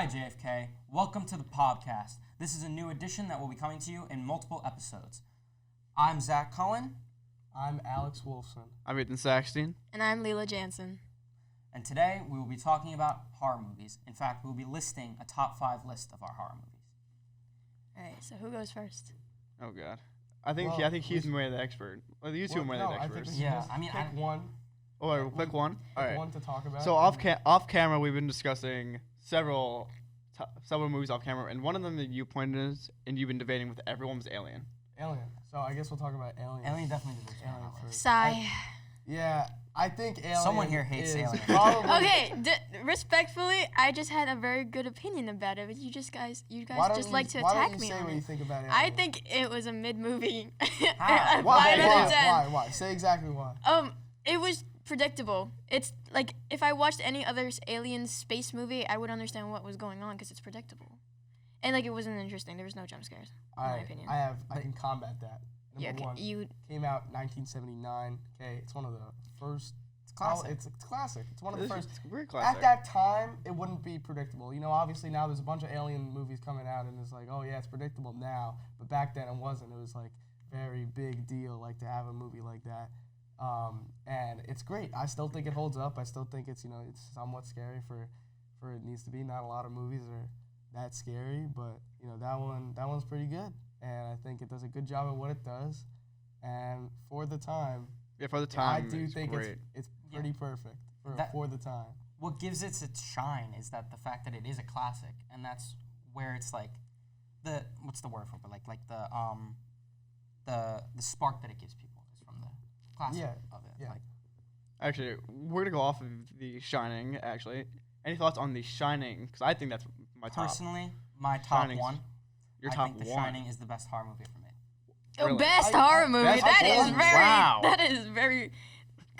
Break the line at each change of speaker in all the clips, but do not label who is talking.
Hi, JFK. Welcome to the POBcast. This is a new edition that will be coming to you in multiple episodes. I'm Zach Cullen.
I'm Alex Wolfson.
I'm Ethan Saxton.
And I'm Leela Jansen.
And today we will be talking about horror movies. In fact, we'll be listing a top 5 list of our horror movies.
All right, so who goes first?
Oh God, I think he's more the expert. Well, you two are more the experts.
Pick one.
Oh, pick one. All right.
One to talk about.
So off camera, we've been discussing several movies off camera, and one of them that you pointed is, and you've been debating with everyone, was Alien.
Alien. So I guess we'll talk about Alien.
Alien definitely deserves
Alien
first.
Sigh.
I think Alien.
Someone here hates
is
Alien.
Probably
Okay, respectfully, I just had a very good opinion about it, but you guys just like to attack me
say
on
what
it.
you think about Alien?
I think it was a mid-movie.
How?
5 out of 10.
Why? Say exactly why.
It was predictable. It's like if I watched any other alien space movie, I would understand what was going on because it's predictable. And like it wasn't interesting. There was no jump scares, in my opinion.
I can combat that. Number one,
you
came out 1979. Okay, it's one of the first.
It's classic.
It's classic. It's one of the first.
It's very classic.
At that time, it wouldn't be predictable. You know, obviously now there's a bunch of alien movies coming out, and it's like, oh yeah, it's predictable now. But back then it wasn't. It was like very big deal, like to have a movie like that. And it's great. I still think it holds up. I still think it's it's somewhat scary for it needs to be. Not a lot of movies are that scary, but that one's pretty good. And I think it does a good job at what it does. And for the time, I do think
great.
it's pretty perfect for the time.
What gives it its shine is that the fact that it is a classic, and that's where it's like what's the word for it? Like the spark that it gives people is from the classic of it.
Yeah.
Like,
Actually, we're gonna go off of The Shining. Actually, any thoughts on The Shining? Because I think that's my top.
personally, my top
Shining's
one.
Your
I
top
think The
one.
Shining is the best horror movie ever made.
Really?
best horror movie.
best
That is
horror-
very.
wow.
That is very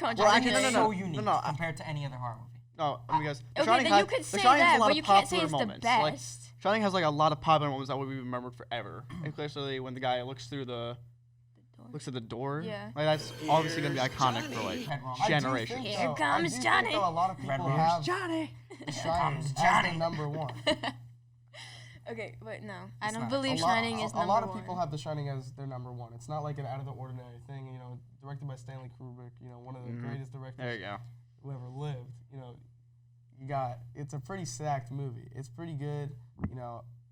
Well, I
contradictory.
think it's
no,
so unique
no,
compared to any other horror movie.
No, because The
Okay,
Shining
then
has,
you could
The
say
Shining has
that,
a lot
but
of
you can't say
popular
it's the
moments. Like,
best.
Shining has like a lot of popular moments that will be remembered forever, especially when the guy looks at the door.
Yeah.
Like that's obviously gonna be iconic for like
Head wrong.
generations.
Here
I
comes
do think,
Johnny.
though, a lot of
Red
people
Rose.
have
Johnny.
The Shining as
Johnny.
their number one.
Okay, but no, I
It's
don't
not.
believe Shining is number
A lot of
one.
people have The Shining as their number one. It's not like an out of the ordinary thing. Directed by Stanley Kubrick. One of the greatest directors
There you go.
who ever lived. It's a pretty stacked movie. It's pretty good.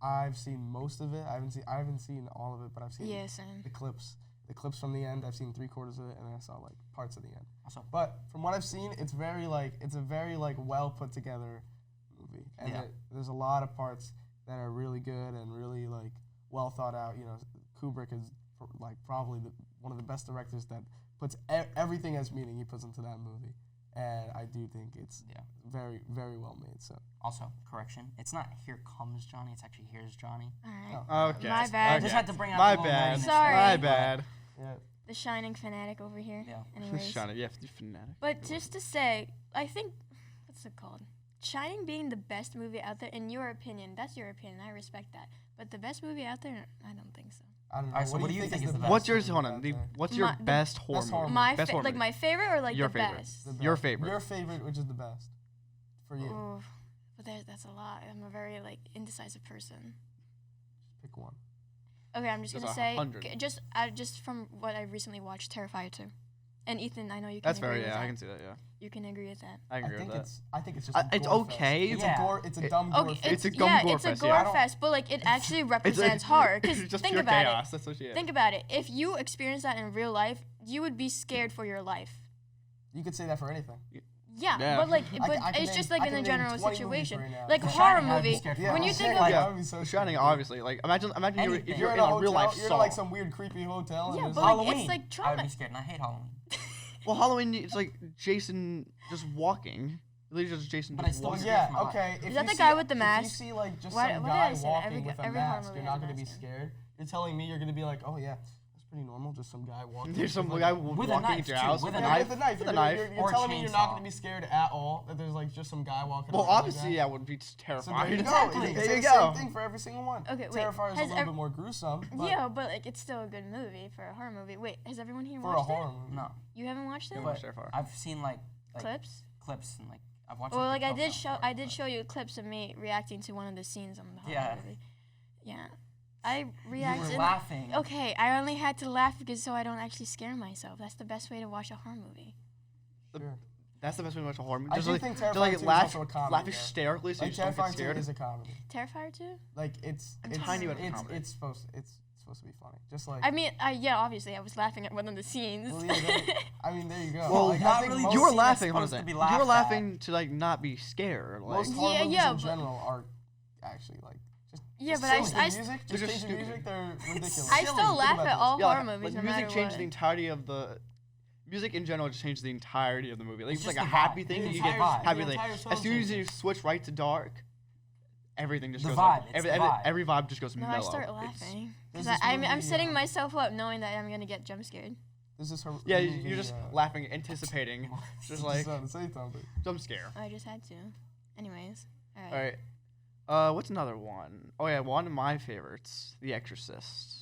I've seen most of it. I haven't seen all of it, but I've seen
Yeah, same.
the clips. The clips from the end. I've seen 3/4 of it, and I saw like parts of the end.
Also,
But from what I've seen, it's a very well put together movie, and
Yeah.
there's a lot of parts that are really good and really like well thought out. Kubrick is probably one of the best directors that puts everything as meaning he puts into that movie, and I do think it's very very well made. So
also, correction. It's not Here Comes Johnny. It's actually Here's Johnny.
All right.
Oh.
Okay.
My bad.
I just had to bring out
My
the little
bad.
nerdiness.
Sorry.
My bad.
yeah,
The Shining fanatic over here.
Yeah.
Anyways.
Shining. Yeah, you fanatic.
But just to say, I think, what's it called? Shining being the best movie out there, in your opinion, that's your opinion, I respect that. But the best movie out there, I don't think so.
I don't know.
Alright, so what do you think is the best?
What's yours?
movie
Hold
out
on.
there?
What's your
The
best horror
best horror
movie?
movie.
Best horror
Like
movie.
my favorite or like
Your
the
favorite.
best?
The
Your
best.
favorite.
Your favorite, which is the best for you?
Ooh, but that's a lot. I'm a very indecisive person.
Pick one.
Okay, I'm just
There's
gonna say
100.
just from what I recently watched, Terrifier 2. And Ethan, I know you can
That's
agree
very
with that.
I can see that. Yeah,
You can agree with that.
I can agree with that.
I think it's just.
It's
gore fest.
okay.
It's
Yeah.
a gore. It's a dumb gore.
Okay,
fest.
It's a gore
it's a
fest,
gore
yeah.
fest, but it actually represents horror. Because
It's just
think
pure
about
chaos.
it.
That's what she is.
Think about it. If you experience that in real life, you would be scared for your life.
You could say that for anything.
Yeah,
Yeah.
but
I can
it's
name-
just
I
in
can
a
name
general
20 movies
situation.
right now.
Like
The
a horror
Shining, I'd be
movie,
scared for
when you
myself.
think
yeah,
of
that would be so
The Shining,
scary.
obviously. Imagine
Anything.
if
You're
you're
in
in
a
a real
hotel.
life
You're in
Saw.
like some weird creepy hotel. and
Yeah,
there's
but,
like,
Halloween.
it's like
I would
trauma.
be scared, and I hate Halloween.
Well, Halloween, it's like Jason just walking. Literally just Jason
But I
just
still
walking.
scared
yeah,
from a lot.
okay. If
Is that
you
the
see-
guy with the
If
mask?
you see like just
Why
some
did I
guy
say that?
walking with a
Every horror
mask,
movie
you're
has
not
a
gonna be
mask in it.
scared. You're telling me you're gonna be like, oh yeah, that's pretty normal. Just some guy walking.
There's some
Like,
guy
With a
walking
knife,
into your
too,
house
with
with
a
a
yeah,
knife.
with a knife.
With a
You're,
knife.
you're
Or
telling me you're not
chainsaw.
gonna be scared at all. That there's like just some guy walking.
Well,
around like
obviously,
that.
I would be
So
terrified.
there you go.
Exactly.
You
There
say
you
the
go.
same thing for every single one.
Okay, wait.
Terrifier is a
Has
little bit more gruesome. But
Yeah, but it's still a good movie for a horror movie. Wait, has everyone here
for a
watched
horror
it?
movie.
No,
You haven't watched it?
Yeah,
but
Terrifier.
I've seen like
Clips?
clips and I've watched.
Well,
like,
like
the countdown
I
for it,
did
but-
show you clips of me reacting to one of the scenes on the horror
Yeah.
movie. Yeah, I
You
reacted.
were laughing.
Okay, I only had to laugh because so I don't actually scare myself. That's the best way to watch a horror movie.
Sure.
That's the best way to watch a horror movie.
I
Just
do
like,
think
just
Terrifier
like
2 is
laugh,
also a comedy,
laugh
though.
hysterically so
Like
you just don't
Terrifier
get
2
scared.
is a comedy.
Terrifier 2?
Like it's
tiny bit of
it's
comedy.
it's supposed to be funny. Just like
I mean, yeah, obviously I was laughing at one of the scenes.
well, yeah, I mean, there you go.
Well,
like, I
not
think
really.
most
You were
scene that's
laughing. Hold on a
supposed to
second.
be
You were
laughed at.
laughing to like not be scared. Like
most horror
Yeah,
movies
yeah,
in
but-
general are actually like just
Yeah,
just
but I
change
s-
the
I s-
music,
They're
just
just
change the
stupid.
music. They're ridiculous.
I
Silly.
still
Think
laugh
about
at
this.
all
yeah,
horror
like,
movies,
like
no
music
matter
changes
what.
the entirety of the music in general. Just changes the entirety of the movie. Like
It's
it's like
just
a
the
happy
vibe.
thing.
The
You
entire
get
vibe.
happy
The
thing.
entire song
As soon as you
changes.
switch right to dark, everything just
The
goes.
vibe,
Like,
it's
every,
the vibe.
every vibe just goes
No,
mellow.
I start
It's-
laughing.
There's
Because
this
I'm
movie,
setting myself up knowing that I'm going to get jump scared.
There's this hor-
Yeah,
movie,
you're just laughing, anticipating, just like
to say something.
jump scare.
I just had to. Anyways.
All
Alright.
right. What's another one? Oh yeah, one of my favorites, The Exorcist.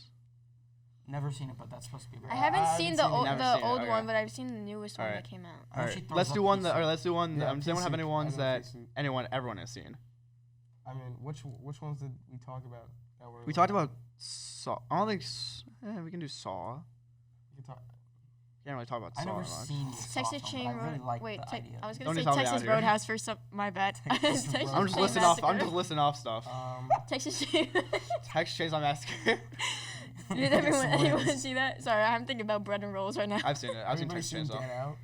Never seen it, but that's supposed to be.
I
Very
haven't
I
seen
haven't
the
seen it.
old,
Never
the
seen it,
old
okay.
one, but I've seen the newest one
Alright.
that came out.
I know
All
she
right,
throws
let's
up
do one
pea
that. Or
soup.
let's do one.
Yeah,
Does anyone have
pea
any
soup.
ones
I know
that
pea soup.
everyone has seen?
I mean, which ones did we talk about? That were
We talked about Saw. I don't think we can do Saw.
We could talk,
Can't really talk about
I've
Saw.
never
much.
seen the Saw
Texas
film,
Chain
but I really
Road.
like
Wait,
the idea.
I was
Don't
gonna say
just help me
Texas
out here.
Roadhouse for some. My bad.
Texas
Texas
Roadhouse.
I'm just
Chain
listing off. I'm
Massacre.
just listing off stuff.
Texas Chain.
Texas Chainsaw Massacre.
Did everyone
Yes,
anyone
yes.
see that? Sorry, I'm thinking about bread and rolls right now.
I've seen it. I've seen
anybody
Texas
seen
Chainsaw.
Get Out?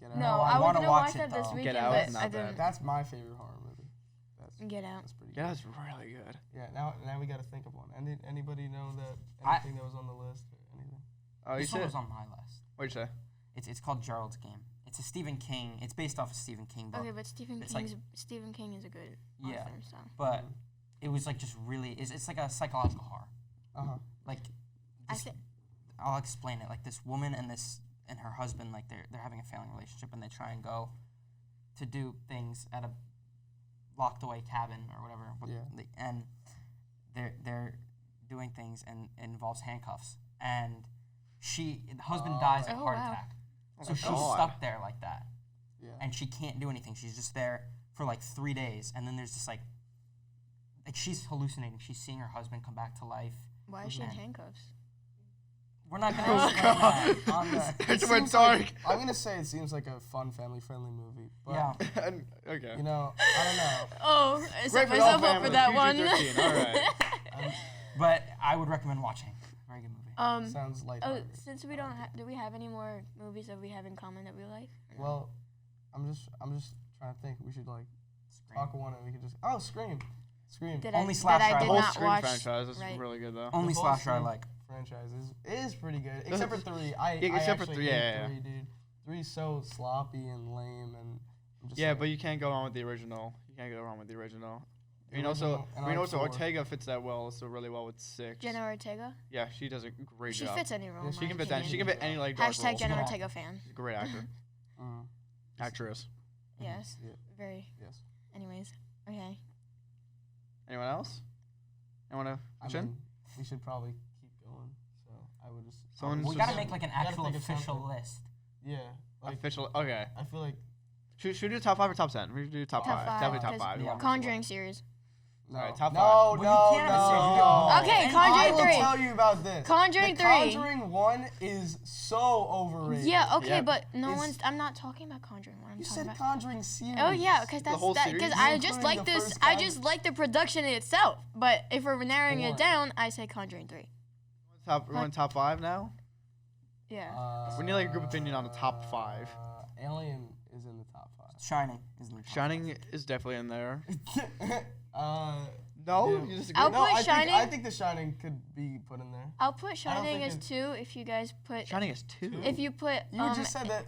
Get Out.
No,
I
I was
wanna
gonna
watch
watch
it,
that this
though.
weekend,
Out
but
is
I
not
didn't.
bad.
That's my favorite horror movie.
Get Out.
That's pretty good.
Yeah, that's really good.
Yeah, now we got to think of one. Anybody know that anything that was on the list or anything?
Oh, you
This one
said.
was on my list.
What'd you say?
It's called Gerald's Game. It's a Stephen King. It's based off a Stephen King book.
Okay, but Stephen
It's like-
King is a good
Yeah.
author, so.
But it was like just really. It's like a psychological horror. Like,
I
this,
thi-
I'll explain it. Like this woman and her husband, like they're having a failing relationship, and they try and go to do things at a locked away cabin or whatever.
Yeah.
And they're doing things and it involves handcuffs. And the husband dies of a
Oh,
heart
wow.
attack.
Oh
So
my
she's
God.
stuck there like that,
Yeah.
and she can't do anything. She's just there for like 3 days, and then there's just like she's hallucinating. She's seeing her husband come back to life.
Why is she in
Man.
handcuffs?
We're not gonna
Oh,
explain
God.
that on this.
It
It went
seems like-
dark.
I'm gonna say it seems like a fun, family-friendly movie, but
Yeah.
Okay.
you know, I don't know.
Oh, I set
Great for all
myself up for
families,
that one.
PG-13, all right.
But I would recommend watching. Very good movie.
Sounds like.
Oh, since we don't do we have any more movies that we have in common that we like?
Well, I'm just trying to think. We should like
Scream.
talk one and we could just Scream.
That
Only
I
slasher I
did
The whole
not
Scream
watch.
franchise is
right.
really good though.
Only
The whole
slasher I
Scream
like.
franchise is pretty good, except for 3. I
except for
actually
3,
hate
yeah.
3, dude. 3's so sloppy and lame, and I'm just
Yeah,
like,
but you can't go wrong with the original. You can't go wrong with the original.
The
You know, so
original, and I
you know,
like
so
4.
Ortega fits that well, so really well with 6.
Jenna Ortega.
Yeah, she does a great
She
job.
fits any role.
Yeah,
in
She
my
can fit that. She
opinion.
can fit any like dark
Hashtag
role.
Jenna
Yeah.
Ortega fan.
She's a great actor.
Mm,
Actress.
Yes.
yeah,
Very.
yes.
Anyways. Okay.
Anyone else? Anyone to
I
pitch in?
mean, we should probably keep going. So I would just.
Someone
We
just-
gotta make like an
gotta
actual
think of
official
something.
list.
Yeah. Like
Official. Okay.
I feel like
Should we do top 5 or top 10? We should do top,
Top
5.
five,
Definitely top
'cause
5.
Yeah.
Conjuring series.
no.
Alright, top
no,
5.
Well, you
no,
can't have a series, you get
no.
one.
Okay,
And
Conjuring
I will
3.
tell you about this.
Conjuring
the
3.
Conjuring 1 is so overrated.
Yeah. Okay,
Yeah.
but no
It's-
one's. I'm not talking about Conjuring 1. I'm
You
talking
said
about.
Conjuring series.
Oh yeah, because that's
whole
that.
series?
Because
You're
I just
including
like
the
this.
first
I
Conjuring?
just like the production in itself. But if we're narrowing it
Four.
down, I say Conjuring 3.
We want top 5 now?
Yeah.
We need, like, a group opinion on the top 5.
Alien is in the top 5.
Shining is in the top
Shining is definitely in there.
No,
You disagree?
I'll
no,
put Shining-
I think The Shining could be put in there.
I'll put Shining
think
as
it-
2 if you guys put.
Shining is 2.
If you put.
You just said that.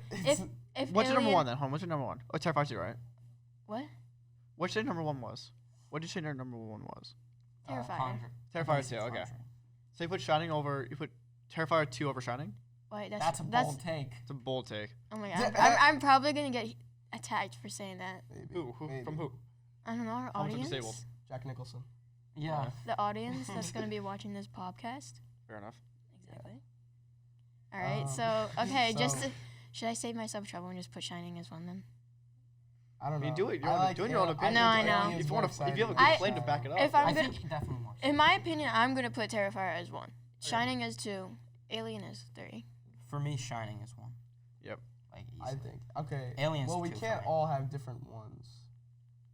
If
What's your number
Alien-
1 then? Hold on, what's your number 1? Oh, Terrifier 2, right?
What?
What did you say number 1 was? What did you say your number 1 was?
Terrifier.
Conjuring.
Terrifier 2, okay. So you put Shining over, you put Terrifier 2 over Shining?
Wait,
That's a bold take.
It's a bold take.
Oh my god. I'm probably gonna get attacked for saying that.
Maybe.
Who?
Maybe.
From who?
I don't know. Our
How much are
audience.
disabled?
Jack Nicholson.
Yeah.
The audience that's gonna be watching this podcast.
Fair enough.
Exactly. All right.
Um,
so okay,
so-
should I save myself trouble and just put Shining as 1 then?
I don't know.
I mean, do it.
I
Doing your own
think
opinion.
No, I know.
Alien's
If you
more
want to, if you have a
exciting.
good claim to back it up.
If I'm
I
gonna,
think definitely more.
in my opinion, I'm gonna put Terrifier as 1, Shining as 2, Alien as 3.
For me, Shining is 1.
Yep.
Like
I
easily.
think. Okay.
Alien's
Well, we
2 for
can't
me.
all have different ones.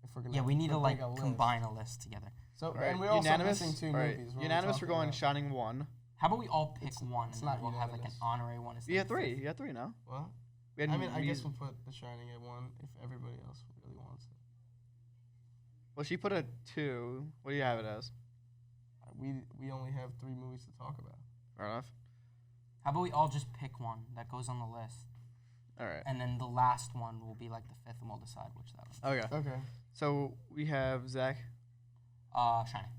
If we're gonna.
Yeah, we need to
put,
like
a list.
combine a list together.
So
All right,
and we're also
unanimous.
missing 2
All right,
movies. What are we
unanimous. We're
talking
going
about?
Shining 1.
How about we all pick one
it's
and
not
then we'll have like an
unanimous.
honorary one?
You got 3. You got 3 now.
What?
We had
I mean, I guess
we-
we'll put The Shining at 1 if everybody else really wants it.
Well, she put a 2. What do you have it as?
We only have 3 movies to talk about.
Fair enough.
How about we all just pick one that goes on the list,
All right.
and then the last one will be like the 5th, and we'll decide which that was.
Okay.
Okay.
So we have Zach.
Shining.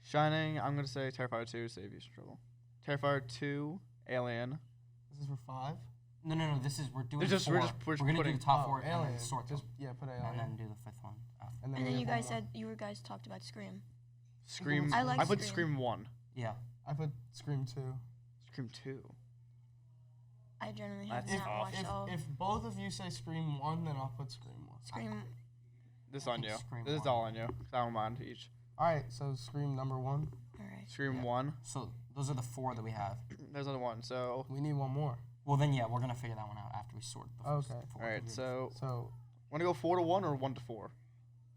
Shining. I'm gonna say Terrifier 2. Save you some trouble. Terrifier 2. Alien.
This is for 5.
No. This is we're doing
We're just-
4.
we're just
We're gonna do
putting-
the top
Oh,
4 and
Alien.
then sort
Just
them,
put
and
Alien.
then do the 5th one after.
And
we
then
have
you
one
guys
more.
said you guys talked about Scream.
Scream.
I like
put
Scream.
Scream 1.
Yeah.
I put Scream 2.
Scream 2.
I generally have
That's
not
tough.
watched all.
If both of you say Scream 1, then I'll put Scream 1.
Scream.
This is on
think
you.
Scream
This is
1.
all on you. 'Cause I don't mind each.
All right, so Scream number 1.
All right.
Scream
Yeah.
1.
So those are the 4 that we have.
There's another one. So
We need one more.
Well, then yeah, we're gonna figure that one out after we sort the first
Okay.
4.
all right. So
So
want to go 4 to 1 or 1 to 4?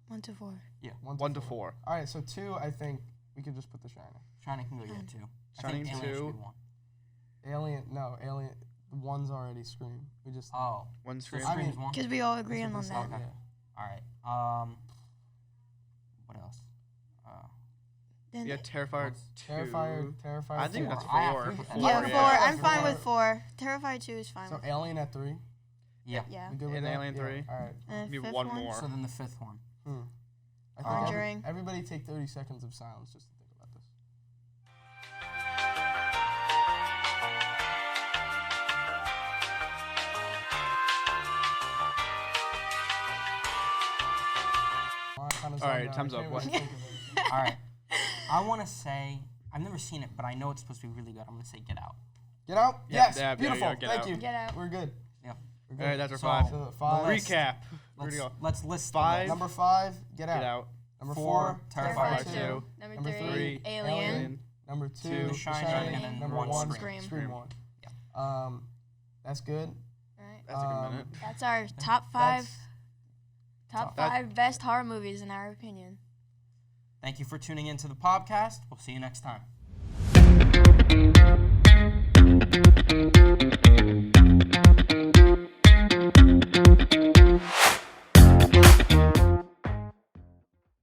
1 to 4.
1 to 4.
All right, so 2, I think we could just put The Shining.
Shining can go yeah
Fine.
2.
Shining
I think Alien
2.
should be 1.
Alien. The 1's already Scream. We just.
Oh,
1
so
Scream.
I
Scream's
mean,
1.
Because we all agree
That's
on
what
that.
this-
Okay.
yeah.
All right. What else?
Then
Yeah, Terrifier 2.
Terrifier.
I think
4.
that's
I have
4.
to put that.
yeah,
Four,
4.
yeah.
I'm fine with
Four.
4. Terrifier 2 is fine.
So Alien at 3.
Yeah.
Yeah.
We good with
And
that?
Alien
Yeah,
3.
All right.
And
Maybe
5th
one
one?
more.
So then the 5th one.
I think
Conjuring.
everybody take 30 seconds of silence just to think about this.
All right, time's up. What?
All right. I want to say I've never seen it, but I know it's supposed to be really good. I'm gonna say Get Out.
Get out?
Yeah,
Yes.
yeah,
Beautiful.
yeah, Get
Thank
Out.
you.
Get Out.
We're good.
Yeah.
We're
All
good.
right, that's our
So-
5.
So 5.
list.
Recap.
Let's,
Where'd
let's list
5.
the
Number 5. Get out.
Get out.
Number
4,
4.
Terrifier
Terrifier
2.
2.
Number
Number
3.
three,
Alien.
Number 2.
The
Shining, and then
number
one
1.
Scream.
Scream 1. That's good.
Alright.
That's a good minute.
That's our top 5.
That's-
Top
That-
5 best horror movies in our opinion.
Thank you for tuning into the POBcast. We'll see you next time.